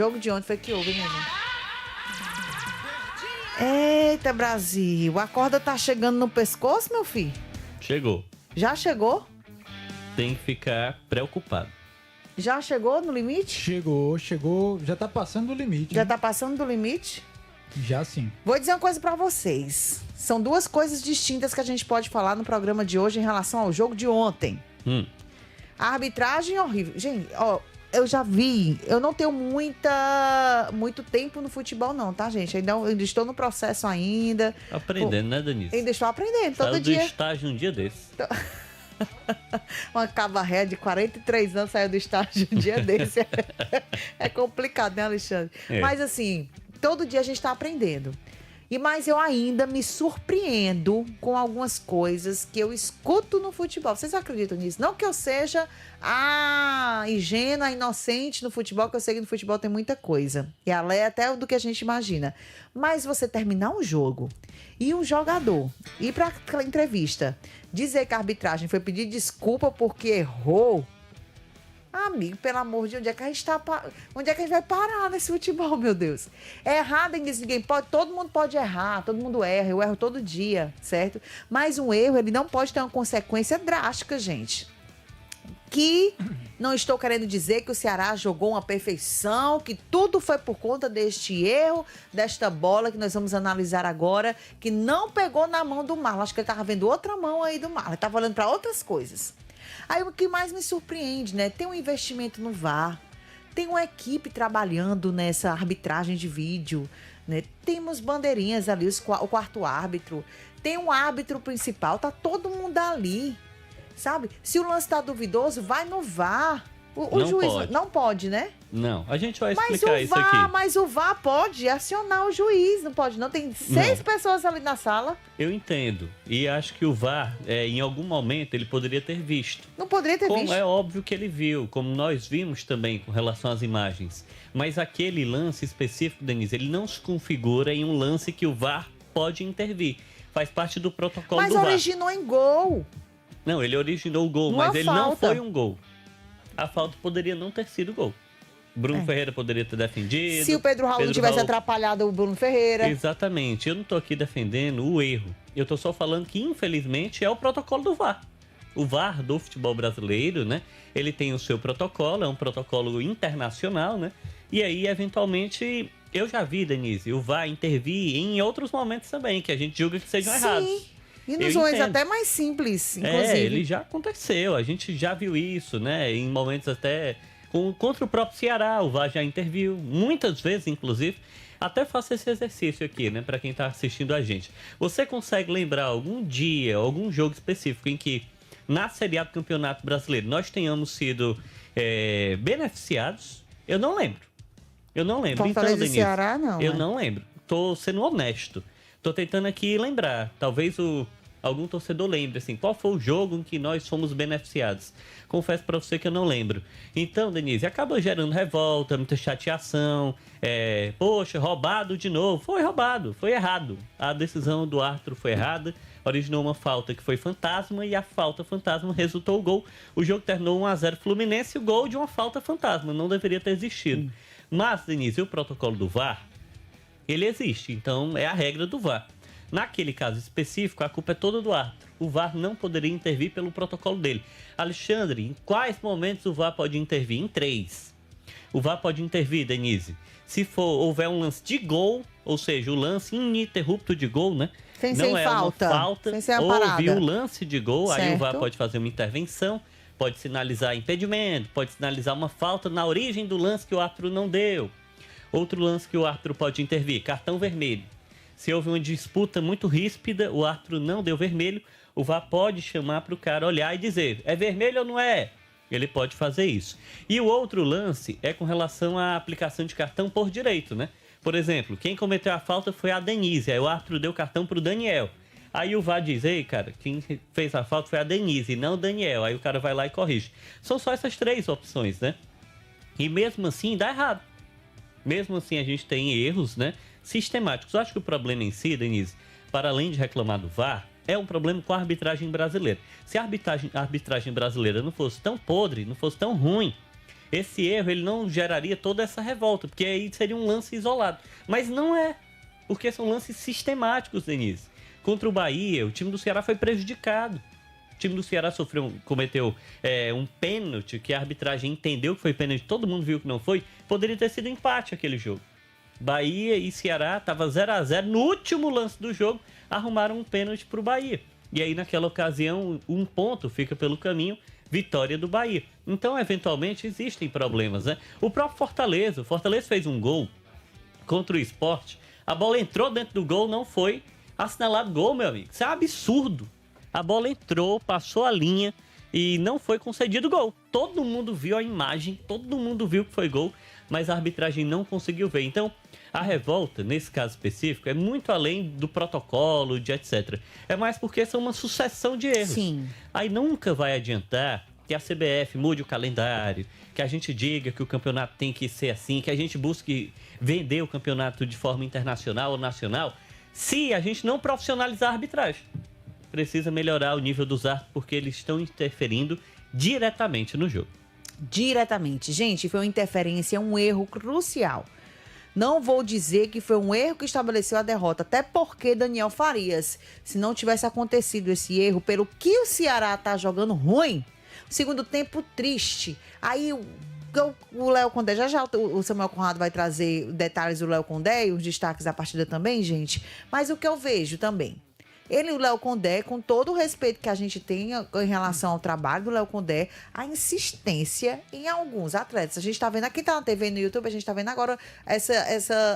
Jogo de ontem foi que houve, minha gente. Eita, Brasil. A corda tá chegando no pescoço, meu filho? Chegou. Já chegou? Tem que ficar preocupado. Já chegou no limite? Chegou. Já tá passando do limite. Já tá passando do limite? Já sim. Vou dizer uma coisa pra vocês. São duas coisas distintas que a gente pode falar no programa de hoje em relação ao jogo de ontem. A arbitragem é horrível. Gente, ó, eu já vi. Eu não tenho muito tempo no futebol, não, tá, gente? Ainda estou no processo ainda. Aprendendo, né, Denise? Ainda estou aprendendo, todo Saiu dia. do estágio um dia desse. Uma cabarré de 43 anos saiu do estágio um dia desse. É complicado, né, Alexandre? Mas assim, todo dia a gente está aprendendo. Mas eu ainda me surpreendo com algumas coisas que eu escuto no futebol. Vocês acreditam nisso? Não que eu seja ingênua, inocente no futebol, que eu sei que no futebol tem muita coisa. E além até do que a gente imagina. Mas você terminar um jogo e um jogador ir para aquela entrevista dizer que a arbitragem foi pedir desculpa porque errou. Amigo, pelo amor de Deus, onde é que a gente vai parar nesse futebol, meu Deus? É errado, ninguém pode, todo mundo pode errar, todo mundo erra, eu erro todo dia, certo? Mas um erro, ele não pode ter uma consequência drástica, gente. Que não estou querendo dizer que o Ceará jogou uma perfeição, que tudo foi por conta deste erro, desta bola que nós vamos analisar agora, que não pegou na mão do Marlon. Acho que ele estava vendo outra mão aí do Marlon, ele estava olhando para outras coisas. Aí o que mais me surpreende, né? Tem um investimento no VAR, tem uma equipe trabalhando nessa arbitragem de vídeo, né? Temos bandeirinhas ali, o quarto árbitro, tem um árbitro principal, tá todo mundo ali, sabe? Se o lance tá duvidoso, vai no VAR. O juiz pode. Não pode, né? Não, a gente vai explicar isso aqui. Mas o VAR pode acionar o juiz, não pode não? Tem 6 pessoas ali na sala. Eu entendo. E acho que o VAR, em algum momento, ele poderia ter visto. Não poderia ter visto. Como é óbvio que ele viu, como nós vimos também com relação às imagens. Mas aquele lance específico, Denise, ele não se configura em um lance que o VAR pode intervir. Faz parte do protocolo do VAR. Mas originou em gol. Não, ele originou o gol, mas ele não foi um gol. A falta poderia não ter sido gol. Bruno Ferreira poderia ter defendido. Se o Pedro Raul não tivesse atrapalhado o Bruno Ferreira. Exatamente. Eu não tô aqui defendendo o erro. Eu tô só falando que, infelizmente, é o protocolo do VAR. O VAR do futebol brasileiro, né? Ele tem o seu protocolo, é um protocolo internacional, né? E aí, eventualmente, eu já vi, Denise, o VAR intervir em outros momentos também, que a gente julga que sejam errados. E nos zones até mais simples, inclusive. Ele já aconteceu, a gente já viu isso, né? Em momentos até contra o próprio Ceará, o VAR já interviu, muitas vezes, inclusive. Até faço esse exercício aqui, né? Para quem tá assistindo a gente. Você consegue lembrar algum dia, algum jogo específico em que, na Série A do Campeonato Brasileiro, nós tenhamos sido beneficiados? Eu não lembro. Fortaleza Denise, Ceará, não. Eu não lembro. Tô sendo honesto. Tô tentando aqui lembrar. Talvez algum torcedor lembre, assim, qual foi o jogo em que nós fomos beneficiados. Confesso pra você que eu não lembro. Então, Denise, acaba gerando revolta, muita chateação. Poxa, roubado de novo. Foi roubado, foi errado. A decisão do árbitro foi errada. Originou uma falta que foi fantasma e a falta fantasma resultou o gol. O jogo terminou 1-0 Fluminense, o gol de uma falta fantasma. Não deveria ter existido. Mas, Denise, o protocolo do VAR, ele existe, então é a regra do VAR. Naquele caso específico, a culpa é toda do árbitro. O VAR não poderia intervir pelo protocolo dele. Alexandre, em quais momentos o VAR pode intervir? Em 3. O VAR pode intervir, Denise, se houver um lance de gol, ou seja, o lance ininterrupto de gol, né? Sem falta. Sem ser uma houve o lance de gol, certo. Aí o VAR pode fazer uma intervenção, pode sinalizar impedimento, pode sinalizar uma falta na origem do lance que o árbitro não deu. Outro lance que o árbitro pode intervir, cartão vermelho. Se houve uma disputa muito ríspida, o árbitro não deu vermelho, o VAR pode chamar para o cara olhar e dizer, é vermelho ou não é? Ele pode fazer isso. E o outro lance é com relação à aplicação de cartão por direito, né? Por exemplo, quem cometeu a falta foi a Denise, aí o árbitro deu cartão para o Daniel. Aí o VAR diz, ei, cara, quem fez a falta foi a Denise, não o Daniel. Aí o cara vai lá e corrige. São só essas 3 opções, né? E mesmo assim dá errado. Mesmo assim, a gente tem erros, né, sistemáticos. Eu acho que o problema em si, Denise, para além de reclamar do VAR, é um problema com a arbitragem brasileira. Se a arbitragem brasileira não fosse tão podre, não fosse tão ruim, esse erro ele não geraria toda essa revolta, porque aí seria um lance isolado. Mas não é, porque são lances sistemáticos, Denise. Contra o Bahia, o time do Ceará foi prejudicado. O time do Ceará cometeu um pênalti que a arbitragem entendeu que foi pênalti, todo mundo viu que não foi, poderia ter sido empate aquele jogo. Bahia e Ceará estava 0-0, no último lance do jogo, arrumaram um pênalti para o Bahia. E aí, naquela ocasião, um ponto fica pelo caminho, vitória do Bahia. Então, eventualmente, existem problemas, né? O próprio Fortaleza, fez um gol contra o Sport, a bola entrou dentro do gol, não foi assinalado gol, meu amigo. Isso é um absurdo. A bola entrou, passou a linha e não foi concedido gol. Todo mundo viu a imagem, todo mundo viu que foi gol, mas a arbitragem não conseguiu ver. Então, a revolta, nesse caso específico, é muito além do protocolo, de etc. É mais porque são uma sucessão de erros. Sim. Aí nunca vai adiantar que a CBF mude o calendário, que a gente diga que o campeonato tem que ser assim, que a gente busque vender o campeonato de forma internacional ou nacional, se a gente não profissionalizar a arbitragem. Precisa melhorar o nível dos árbitros porque eles estão interferindo diretamente no jogo. Diretamente. Gente, foi uma interferência, um erro crucial. Não vou dizer que foi um erro que estabeleceu a derrota, até porque Daniel Farias, se não tivesse acontecido esse erro, pelo que o Ceará tá jogando ruim, segundo tempo triste, aí o Léo Condé, já o Samuel Conrado vai trazer detalhes do Léo Condé e os destaques da partida também, gente, mas o que eu vejo também, o Léo Condé, com todo o respeito que a gente tem em relação ao trabalho do Léo Condé, a insistência em alguns atletas. A gente tá vendo, aqui tá na TV, no YouTube, a gente tá vendo agora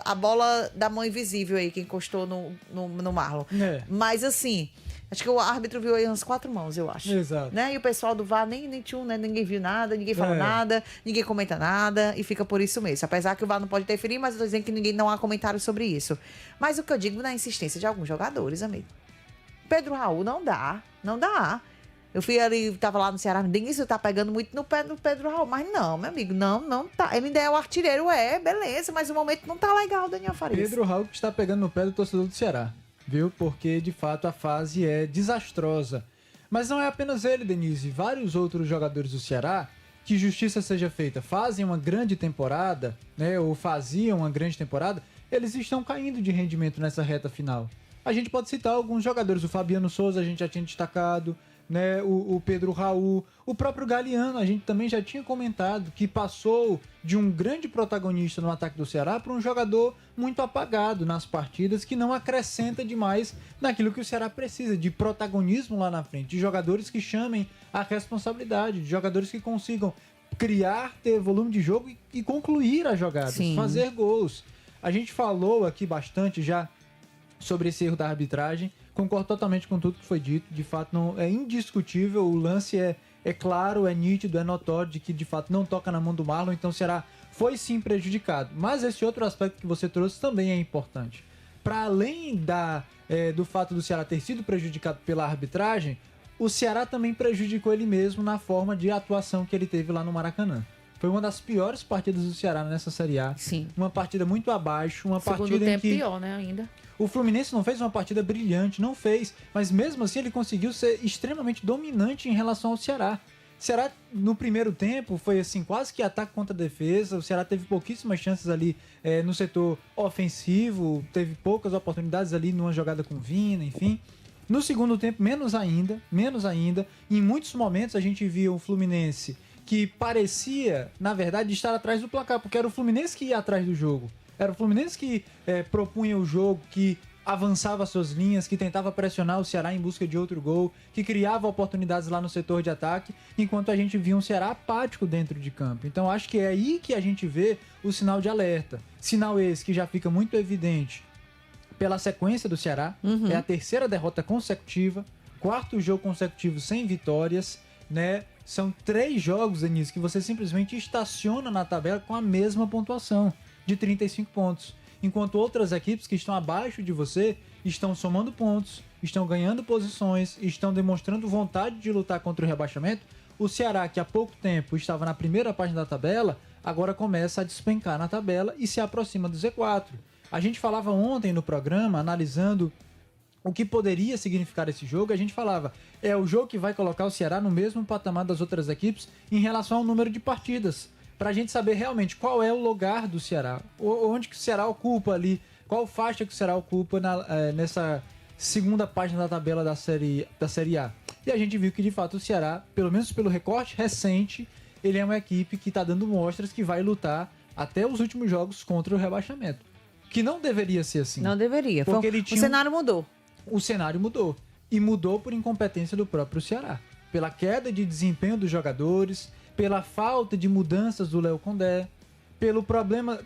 a bola da mão invisível aí, que encostou no Marlon. É. Mas assim, acho que o árbitro viu aí umas 4 mãos, eu acho. Exato. Né? E o pessoal do VAR nem tinha, né? Ninguém viu nada, ninguém falou nada, ninguém comenta nada, e fica por isso mesmo. Apesar que o VAR não pode interferir, mas eu tô dizendo que não há comentário sobre isso. Mas o que eu digo na insistência de alguns jogadores, amigo. Pedro Raul, não dá. Eu fui ali, tava lá no Ceará, isso tá pegando muito no pé do Pedro Raul. Mas não, meu amigo, não tá. Ele ainda é o artilheiro, beleza, mas o momento não tá legal, Daniel Farias. Pedro Raul que está pegando no pé do torcedor do Ceará, viu? Porque, de fato, a fase é desastrosa. Mas não é apenas ele, Denise. Vários outros jogadores do Ceará, que justiça seja feita, fazem uma grande temporada, né? Ou faziam uma grande temporada, eles estão caindo de rendimento nessa reta final. A gente pode citar alguns jogadores, o Fabiano Souza, a gente já tinha destacado, né? O Pedro Raul, o próprio Galeano, a gente também já tinha comentado que passou de um grande protagonista no ataque do Ceará para um jogador muito apagado nas partidas, que não acrescenta demais naquilo que o Ceará precisa, de protagonismo lá na frente, de jogadores que chamem a responsabilidade, de jogadores que consigam criar, ter volume de jogo e concluir as jogadas, Sim. fazer gols. A gente falou aqui bastante já sobre esse erro da arbitragem, concordo totalmente com tudo que foi dito, de fato não é indiscutível, o lance é claro, é nítido, é notório de que de fato não toca na mão do Marlon, então o Ceará foi sim prejudicado, mas esse outro aspecto que você trouxe também é importante. Para além do fato do Ceará ter sido prejudicado pela arbitragem, o Ceará também prejudicou ele mesmo na forma de atuação que ele teve lá no Maracanã. Foi uma das piores partidas do Ceará nessa Série A. Sim. Uma partida muito abaixo, uma Segundo partida tempo em que pior, né, ainda. O Fluminense não fez uma partida brilhante, não fez, mas mesmo assim ele conseguiu ser extremamente dominante em relação ao Ceará. O Ceará, no primeiro tempo, foi assim, quase que ataque contra defesa, o Ceará teve pouquíssimas chances ali no setor ofensivo, teve poucas oportunidades ali numa jogada com Vina, enfim. No segundo tempo, menos ainda, em muitos momentos a gente viu o Fluminense que parecia, na verdade, estar atrás do placar, porque era o Fluminense que ia atrás do jogo. Era o Fluminense que propunha o jogo, que avançava suas linhas, que tentava pressionar o Ceará em busca de outro gol, que criava oportunidades lá no setor de ataque, enquanto a gente via um Ceará apático dentro de campo. Então acho que é aí que a gente vê o sinal de alerta. Sinal esse que já fica muito evidente pela sequência do Ceará. É a terceira derrota consecutiva, quarto jogo consecutivo sem vitórias, né? São 3 jogos, Denise, que você simplesmente estaciona na tabela com a mesma pontuação de 35 pontos. Enquanto outras equipes que estão abaixo de você estão somando pontos, estão ganhando posições, estão demonstrando vontade de lutar contra o rebaixamento, o Ceará, que há pouco tempo estava na primeira página da tabela, agora começa a despencar na tabela e se aproxima do Z4. A gente falava ontem no programa, analisando o que poderia significar esse jogo, a gente falava, é o jogo que vai colocar o Ceará no mesmo patamar das outras equipes em relação ao número de partidas. pra gente saber realmente qual é o lugar do Ceará, onde que o Ceará ocupa ali, qual faixa que o Ceará ocupa nessa segunda página da tabela da série A. E a gente viu que, de fato, o Ceará, pelo menos pelo recorte recente, ele é uma equipe que está dando mostras que vai lutar até os últimos jogos contra o rebaixamento. Que não deveria ser assim. Não deveria. Porque O cenário mudou. O cenário mudou. E mudou por incompetência do próprio Ceará. Pela queda de desempenho dos jogadores, pela falta de mudanças do Léo Condé,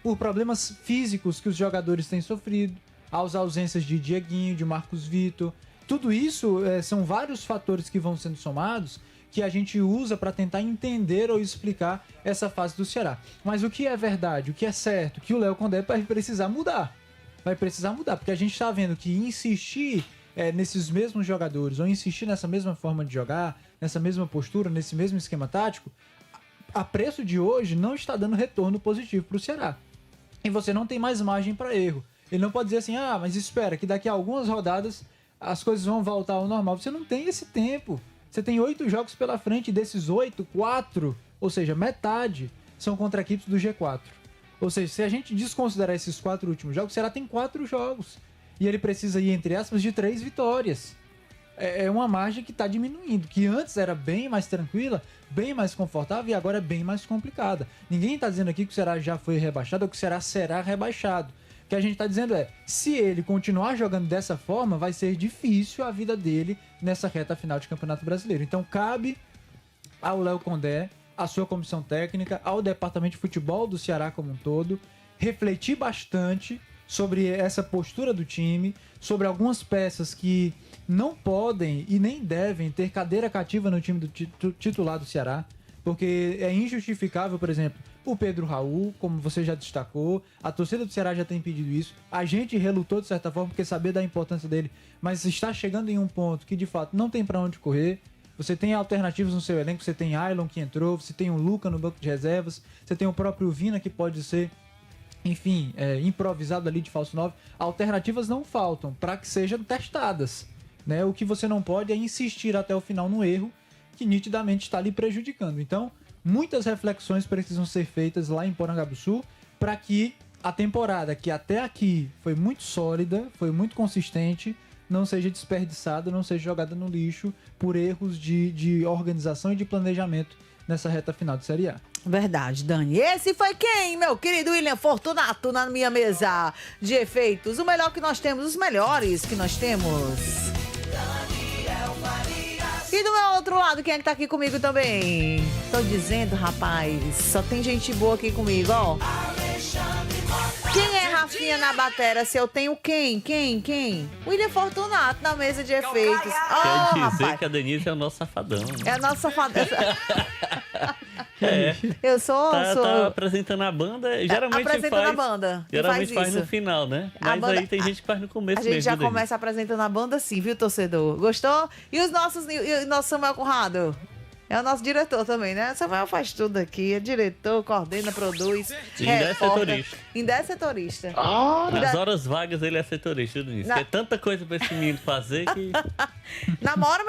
por problemas físicos que os jogadores têm sofrido, as ausências de Dieguinho, de Marcos Vitor. Tudo isso são vários fatores que vão sendo somados que a gente usa para tentar entender ou explicar essa fase do Ceará. Mas o que é verdade, o que é certo, que o Léo Condé vai precisar mudar. Vai precisar mudar, porque a gente está vendo que insistir nesses mesmos jogadores ou insistir nessa mesma forma de jogar, nessa mesma postura, nesse mesmo esquema tático, a preço de hoje não está dando retorno positivo para o Ceará. E você não tem mais margem para erro. Ele não pode dizer assim, mas espera, que daqui a algumas rodadas as coisas vão voltar ao normal. Você não tem esse tempo. Você tem 8 jogos pela frente, e desses 8, 4, ou seja, metade, são contra equipes do G4. Ou seja, se a gente desconsiderar esses 4 últimos jogos, o Ceará tem 4 jogos. E ele precisa ir, entre aspas, de 3 vitórias. É uma margem que está diminuindo, que antes era bem mais tranquila, bem mais confortável e agora é bem mais complicada. Ninguém está dizendo aqui que o Ceará já foi rebaixado ou que o Ceará será rebaixado. O que a gente está dizendo se ele continuar jogando dessa forma, vai ser difícil a vida dele nessa reta final de Campeonato Brasileiro. Então cabe ao Léo Condé, à sua comissão técnica, ao departamento de futebol do Ceará como um todo, refletir bastante sobre essa postura do time, sobre algumas peças que não podem e nem devem ter cadeira cativa no time do titular do Ceará, porque é injustificável, por exemplo, o Pedro Raul, como você já destacou, a torcida do Ceará já tem pedido isso, a gente relutou de certa forma porque sabia da importância dele, mas está chegando em um ponto que de fato não tem para onde correr. Você tem alternativas no seu elenco, você tem Ailon que entrou, você tem o Luca no banco de reservas, você tem o próprio Vina que pode ser, enfim, improvisado ali de falso 9. Alternativas não faltam para que sejam testadas, né? O que você não pode é insistir até o final no erro que nitidamente está lhe prejudicando. Então, muitas reflexões precisam ser feitas lá em Porangabuçu para que a temporada, que até aqui foi muito sólida, foi muito consistente, não seja desperdiçada, não seja jogada no lixo por erros de organização e de planejamento nessa reta final de Série A. Verdade, Dani. Esse foi quem, meu querido William Fortunato, na minha mesa de efeitos. O melhor que nós temos, os melhores que nós temos. E do meu outro lado, quem é que tá aqui comigo também? Tô dizendo, rapaz, só tem gente boa aqui comigo, ó. Quem é Rafinha na batera? Se eu tenho quem? William Fortunato na mesa de efeitos. Quer dizer rapaz. que a Denise é o nosso safadão. Né? É a nossa safadão. É. Eu sou... Tá apresentando a banda, geralmente apresentando faz... a banda. Geralmente faz isso no final, né? Mas banda, aí tem gente que faz no começo a mesmo. gente já Denise. começa apresentando a banda sim, viu, torcedor? Gostou? E o nosso Samuel Conrado? É o nosso diretor também, né? Samuel faz tudo aqui. É diretor, coordena, produz. E ainda é setorista. Ainda é setorista. Nas horas vagas ele é setorista, Denise. Tem tanta coisa pra esse menino fazer que... Namora